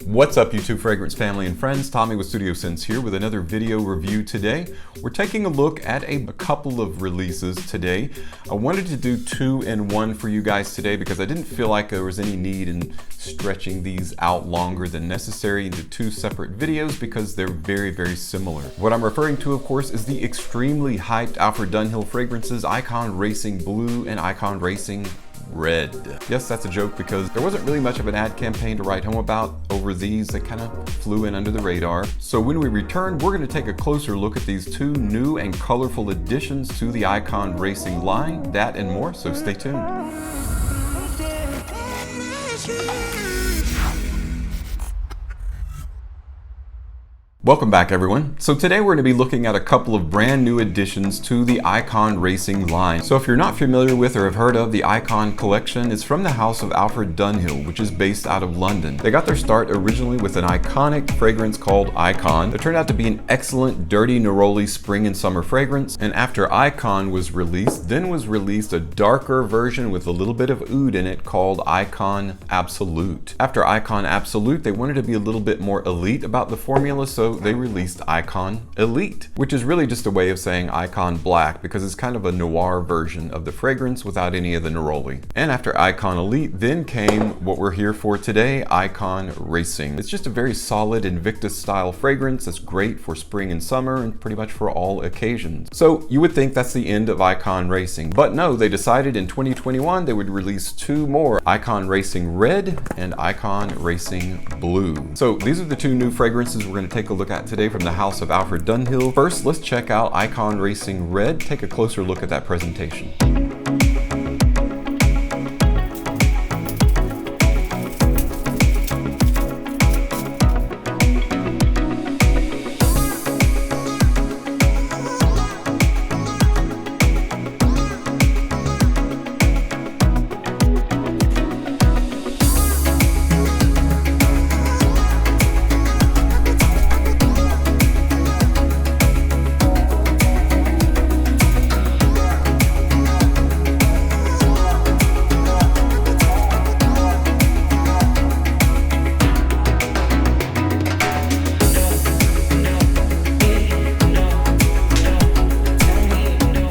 What's up YouTube fragrance family and friends, Tommy with Studio Sense here with another video review today. We're taking a look at a couple of releases today. I wanted to do two in one for you guys today because I didn't feel like there was any need in stretching these out longer than necessary into two separate videos because they're very similar. What I'm referring to, of course, is the extremely hyped Alfred Dunhill fragrances Icon Racing Blue and Icon Racing Red. Yes, that's a joke because there wasn't really much of an ad campaign to write home about over these. They kind of flew in under the radar. So when we return, we're going to take a closer look at these two new and colorful additions to the Icon Racing line. That and more, so stay tuned. Welcome back everyone. So today we're going to be looking at a couple of brand new additions to the Icon Racing line. So if you're not familiar with or have heard of the Icon collection, it's from the house of Alfred Dunhill, which is based out of London. They got their start originally with an iconic fragrance called Icon. It turned out to be an excellent dirty neroli spring and summer fragrance, and after Icon was released, then was released a darker version with a little bit of oud in it called Icon Absolute. After Icon Absolute, they wanted to be a little bit more elite about the formula, so they released Icon Elite, which is really just a way of saying Icon Black because it's kind of a noir version of the fragrance without any of the neroli. And after Icon Elite, then came what we're here for today, Icon Racing. It's just a very solid Invictus style fragrance that's great for spring and summer and pretty much for all occasions. So you would think that's the end of Icon Racing, but no, they decided in 2021 they would release two more, Icon Racing Red and Icon Racing Blue. So these are the two new fragrances we're going to take a look at today from the house of Alfred Dunhill. First, let's check out Icon Racing Red. Take a closer look at that presentation.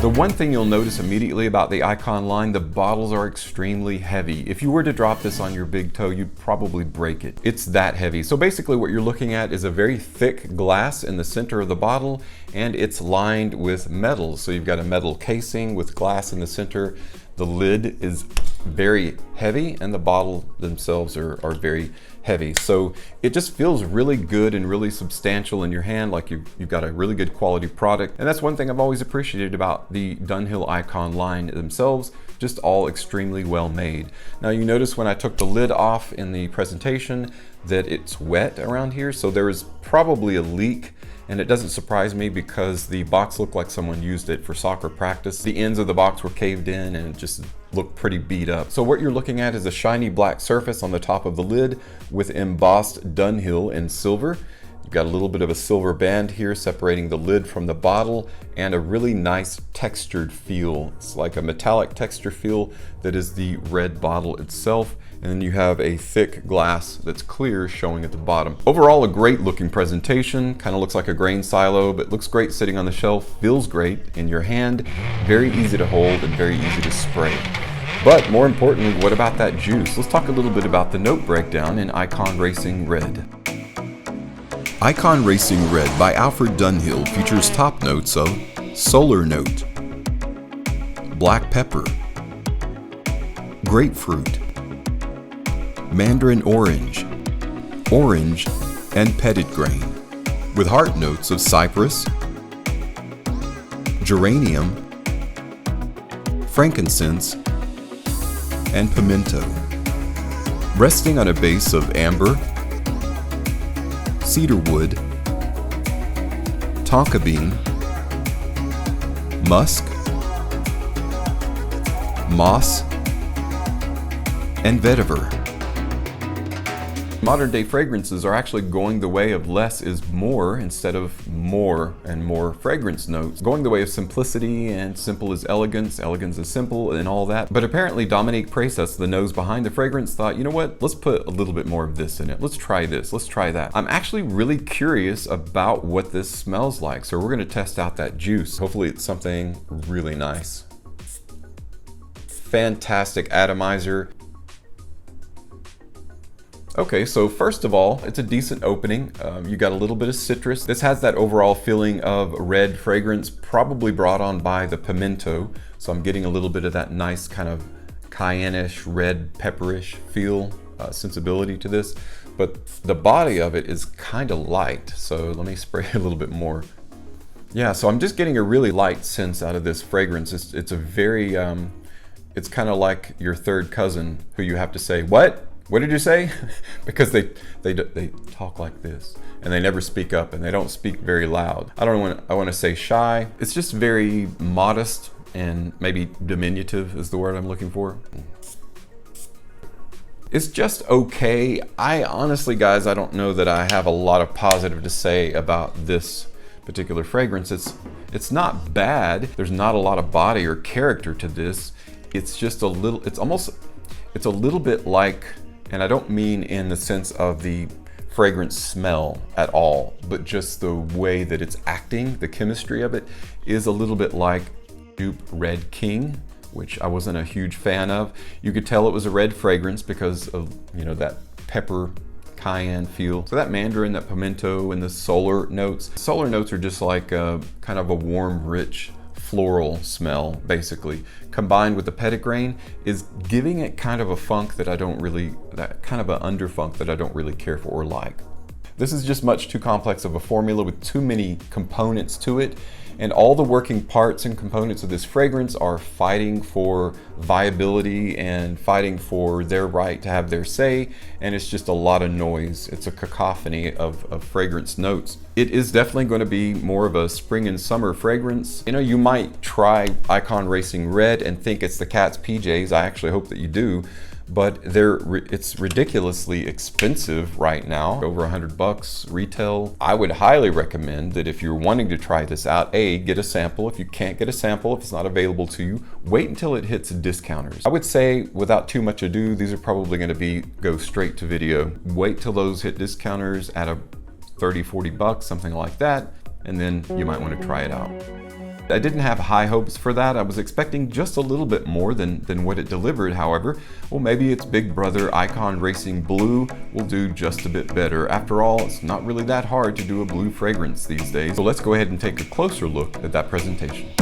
The one thing you'll notice immediately about the Icon line, the bottles are extremely heavy. If you were to drop this on your big toe, you'd probably break it. It's that heavy. So basically what you're looking at is a very thick glass in the center of the bottle, and it's lined with metals. So you've got a metal casing with glass in the center. The lid is very heavy and the bottle themselves are very heavy. So it just feels really good and really substantial in your hand, like you've got a really good quality product. And that's one thing I've always appreciated about the Dunhill Icon line themselves, just all extremely well made. Now you notice when I took the lid off in the presentation that it's wet around here, so there is probably a leak. And it doesn't surprise me because the box looked like someone used it for soccer practice. The ends of the box were caved in and it just looked pretty beat up. So what you're looking at is a shiny black surface on the top of the lid with embossed Dunhill in silver. You've got a little bit of a silver band here separating the lid from the bottle and a really nice textured feel. It's like a metallic texture feel that is the red bottle itself. And then you have a thick glass that's clear showing at the bottom. Overall, a great looking presentation. Kind of looks like a grain silo, but looks great sitting on the shelf. Feels great in your hand. Very easy to hold and very easy to spray. But more importantly, what about that juice? Let's talk a little bit about the note breakdown in Icon Racing Red. Icon Racing Red by Alfred Dunhill features top notes of solar note, black pepper, grapefruit, mandarin orange, orange, and pettit grain, with heart notes of cypress, geranium, frankincense, and pimento, resting on a base of amber, cedarwood, tonka bean, musk, moss, and vetiver. Modern day fragrances are actually going the way of less is more instead of more and more fragrance notes. Going the way of simplicity, and simple is elegance, elegance is simple, and all that. But apparently Dominique Precis, the nose behind the fragrance, thought, you know what, let's put a little bit more of this in it. Let's try this, let's try that. I'm actually really curious about what this smells like. So we're gonna test out that juice. Hopefully it's something really nice. Fantastic atomizer. Okay, so first of all, it's a decent opening. You got a little bit of citrus. This has that overall feeling of red fragrance, probably brought on by the pimento. So I'm getting a little bit of that nice kind of cayenne-ish, red pepperish feel, sensibility to this. But the body of it is kind of light. So let me spray a little bit more. Yeah, so I'm just getting a really light sense out of this fragrance. It's a very, it's kind of like your third cousin who you have to say, what? What did you say? Because they talk like this and they never speak up and they don't speak very loud. I want to say shy. It's just very modest and maybe diminutive is the word I'm looking for. It's just okay. I honestly, guys, I don't know that I have a lot of positive to say about this particular fragrance. It's not bad. There's not a lot of body or character to this. It's just a little, it's a little bit like, and I don't mean in the sense of the fragrance smell at all, but just the way that it's acting, the chemistry of it is a little bit like Dupe Red King, which I wasn't a huge fan of. You could tell it was a red fragrance because of, you know, that pepper cayenne feel. So that mandarin, that pimento, and the solar notes. Solar notes are just like kind of a warm, rich, floral smell, basically, combined with the petitgrain is giving it kind of a funk that I don't really, that kind of an underfunk that I don't really care for or like. This is just much too complex of a formula with too many components to it, and all the working parts and components of this fragrance are fighting for viability and fighting for their right to have their say, and it's just a lot of noise. It's a cacophony of fragrance notes. It is definitely going to be more of a spring and summer fragrance. You know, you might try Icon Racing Red and think it's the cat's PJs. I actually hope that you do. But it's ridiculously expensive right now, over $100 retail. I would highly recommend that if you're wanting to try this out, get a sample. If you can't get a sample, if it's not available to you, wait until it hits discounters. I would say without too much ado, these are probably going to go straight to video. Wait till those hit discounters at a $30-40, something like that, and then you might want to try it out. I didn't have high hopes for that. I was expecting just a little bit more than what it delivered, however. Well, maybe its big brother, Icon Racing Blue, will do just a bit better. After all, it's not really that hard to do a blue fragrance these days. So let's go ahead and take a closer look at that presentation.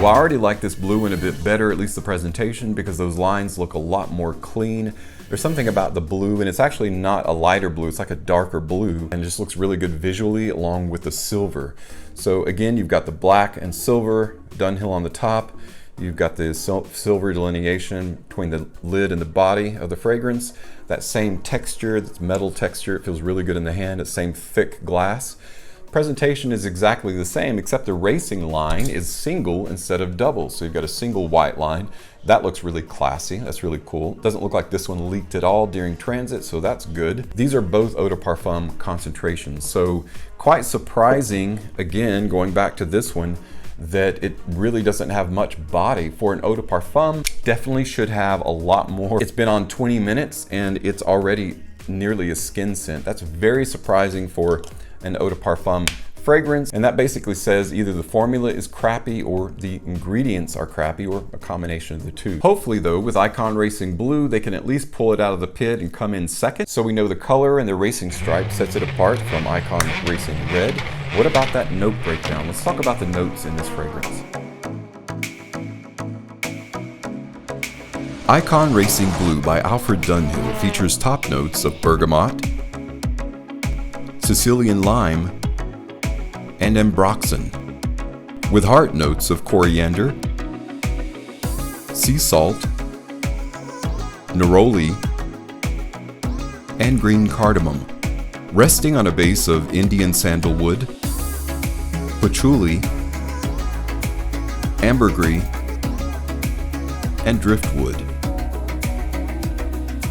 Well, I already like this blue one a bit better, at least the presentation, because those lines look a lot more clean. There's something about the blue, and it's actually not a lighter blue, it's like a darker blue, and it just looks really good visually along with the silver. So again, you've got the black and silver Dunhill on the top. You've got the silver delineation between the lid and the body of the fragrance. That same texture, that's metal texture, it feels really good in the hand. It's same thick glass. Presentation is exactly the same, except the racing line is single instead of double. So you've got a single white line. That looks really classy. That's really cool. Doesn't look like this one leaked at all during transit, so that's good. These are both eau de parfum concentrations. So quite surprising, again, going back to this one, that it really doesn't have much body for an eau de parfum. Definitely should have a lot more. It's been on 20 minutes and it's already nearly a skin scent. That's very surprising for an eau de parfum fragrance, and that basically says either the formula is crappy or the ingredients are crappy, or a combination of the two. Hopefully though, with Icon Racing Blue, they can at least pull it out of the pit and come in second, so we know the color and the racing stripe sets it apart from Icon Racing Red. What about that note breakdown? Let's talk about the notes in this fragrance. Icon Racing Blue by Alfred Dunhill features top notes of bergamot, Sicilian lime, and ambroxan, with heart notes of coriander, sea salt, neroli, and green cardamom, resting on a base of Indian sandalwood, patchouli, ambergris, and driftwood.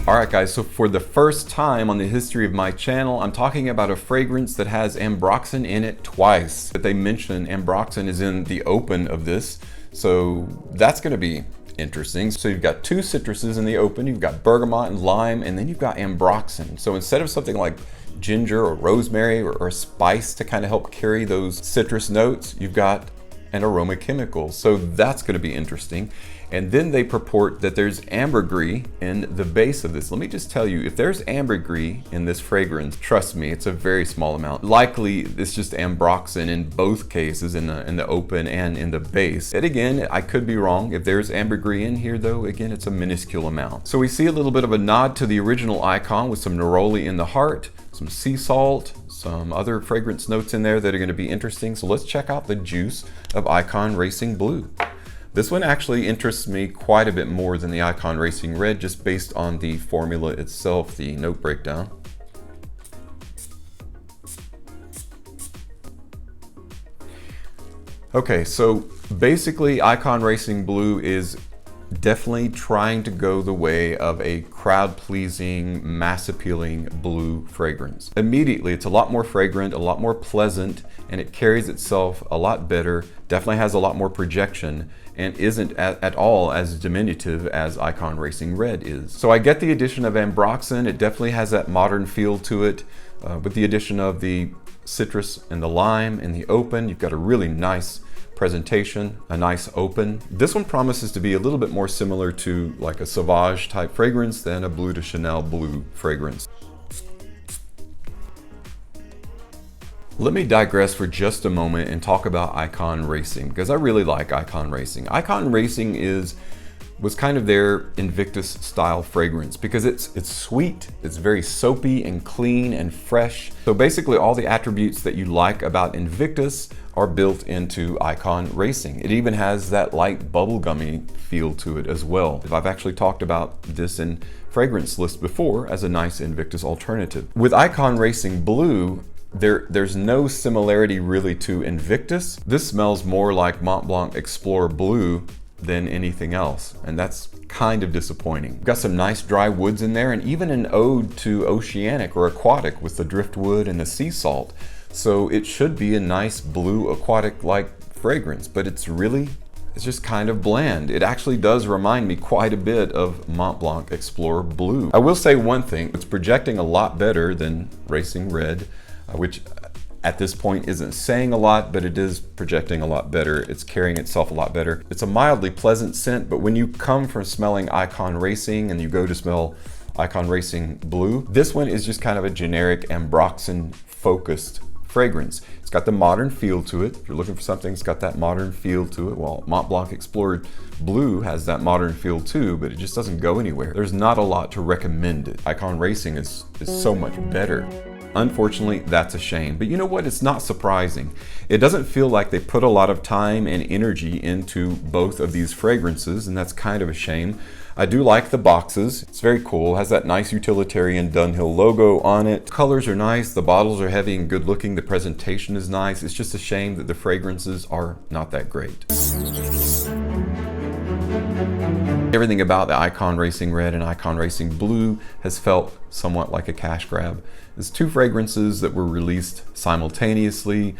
Alright guys, so for the first time on the history of my channel, I'm talking about a fragrance that has ambroxan in it twice. But they mention ambroxan is in the open of this, so that's going to be interesting. So you've got two citruses in the open, you've got bergamot and lime, and then you've got ambroxan. So instead of something like ginger or rosemary or spice to kind of help carry those citrus notes, you've got an aroma chemical. So that's going to be interesting. And then they purport that there's ambergris in the base of this. Let me just tell you, if there's ambergris in this fragrance, trust me, it's a very small amount. Likely, it's just ambroxan in both cases, in the open and in the base. And again, I could be wrong. If there's ambergris in here though, again, it's a minuscule amount. So we see a little bit of a nod to the original icon with some neroli in the heart, some sea salt, some other fragrance notes in there that are going to be interesting. So let's check out the juice of Icon Racing Blue. This one actually interests me quite a bit more than the Icon Racing Red, just based on the formula itself, the note breakdown. Okay, so basically Icon Racing Blue is definitely trying to go the way of a crowd-pleasing, mass-appealing blue fragrance. Immediately, it's a lot more fragrant, a lot more pleasant, and it carries itself a lot better, definitely has a lot more projection, and isn't at all as diminutive as Icon Racing Red is. So I get the addition of ambroxan. It definitely has that modern feel to it. With the addition of the citrus and the lime in the open, you've got a really nice presentation, a nice open. This one promises to be a little bit more similar to like a Sauvage type fragrance than a Bleu de Chanel blue fragrance. Let me digress for just a moment and talk about Icon Racing, because I really like Icon Racing. Icon Racing was kind of their Invictus style fragrance because it's sweet, it's very soapy and clean and fresh. So basically all the attributes that you like about Invictus are built into Icon Racing. It even has that light bubblegummy feel to it as well. I've actually talked about this in fragrance lists before as a nice Invictus alternative. With Icon Racing Blue, there's no similarity really to Invictus. This smells more like Mont Blanc Explorer Blue than anything else, and that's kind of disappointing. We've got some nice dry woods in there, and even an ode to oceanic or aquatic with the driftwood and the sea salt. So it should be a nice blue aquatic like fragrance, but it's just kind of bland. It actually does remind me quite a bit of Mont Blanc Explorer Blue. I will say one thing, it's projecting a lot better than Racing Red, which at this point isn't saying a lot, but it is projecting a lot better. It's carrying itself a lot better. It's a mildly pleasant scent, but when you come from smelling Icon Racing and you go to smell Icon Racing Blue, this one is just kind of a generic ambroxan focused fragrance. It's got the modern feel to it. If you're looking for something that's got that modern feel to it, well, Mont Blanc Explorer Blue has that modern feel too, but it just doesn't go anywhere. There's not a lot to recommend it. Icon Racing is so much better. Unfortunately, that's a shame. But you know what? It's not surprising. It doesn't feel like they put a lot of time and energy into both of these fragrances, and that's kind of a shame. I do like the boxes. It's very cool. It has that nice utilitarian Dunhill logo on it. The colors are nice. The bottles are heavy and good looking. The presentation is nice. It's just a shame that the fragrances are not that great. Everything about the Icon Racing Red and Icon Racing Blue has felt somewhat like a cash grab. There's two fragrances that were released simultaneously.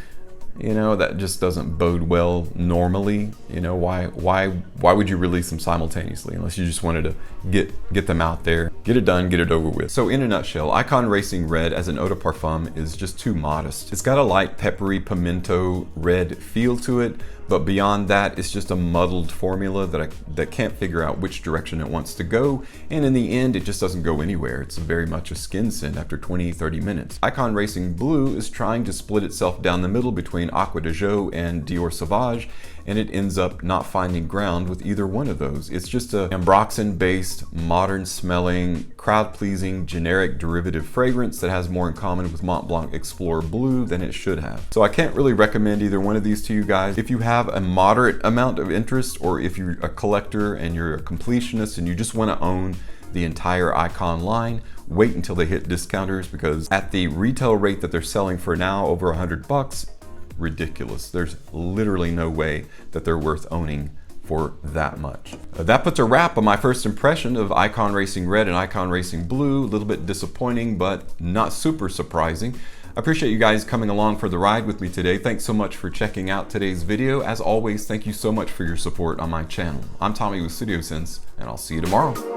You know, that just doesn't bode well normally. You know, why would you release them simultaneously unless you just wanted to get them out there, get it done, get it over with. So in a nutshell, Icon Racing Red as an eau de parfum is just too modest. It's got a light peppery pimento red feel to it, but beyond that, it's just a muddled formula that can't figure out which direction it wants to go, and in the end, it just doesn't go anywhere. It's very much a skin scent after 20-30 minutes. Icon Racing Blue is trying to split itself down the middle between Acqua di Gio and Dior Sauvage, and it ends up not finding ground with either one of those. It's just a ambroxan-based, modern-smelling, crowd-pleasing, generic derivative fragrance that has more in common with Mont Blanc Explorer Blue than it should have. So I can't really recommend either one of these to you guys. If you have a moderate amount of interest, or if you're a collector and you're a completionist and you just want to own the entire Icon line, wait until they hit discounters, because at the retail rate that they're selling for now, over $100, ridiculous. There's literally no way that they're worth owning for that much. That puts a wrap on my first impression of Icon Racing Red and Icon Racing Blue. A little bit disappointing, but not super surprising. I appreciate you guys coming along for the ride with me today. Thanks so much for checking out today's video. As always, thank you so much for your support on my channel. I'm Tommy with Studio Sense, and I'll see you tomorrow.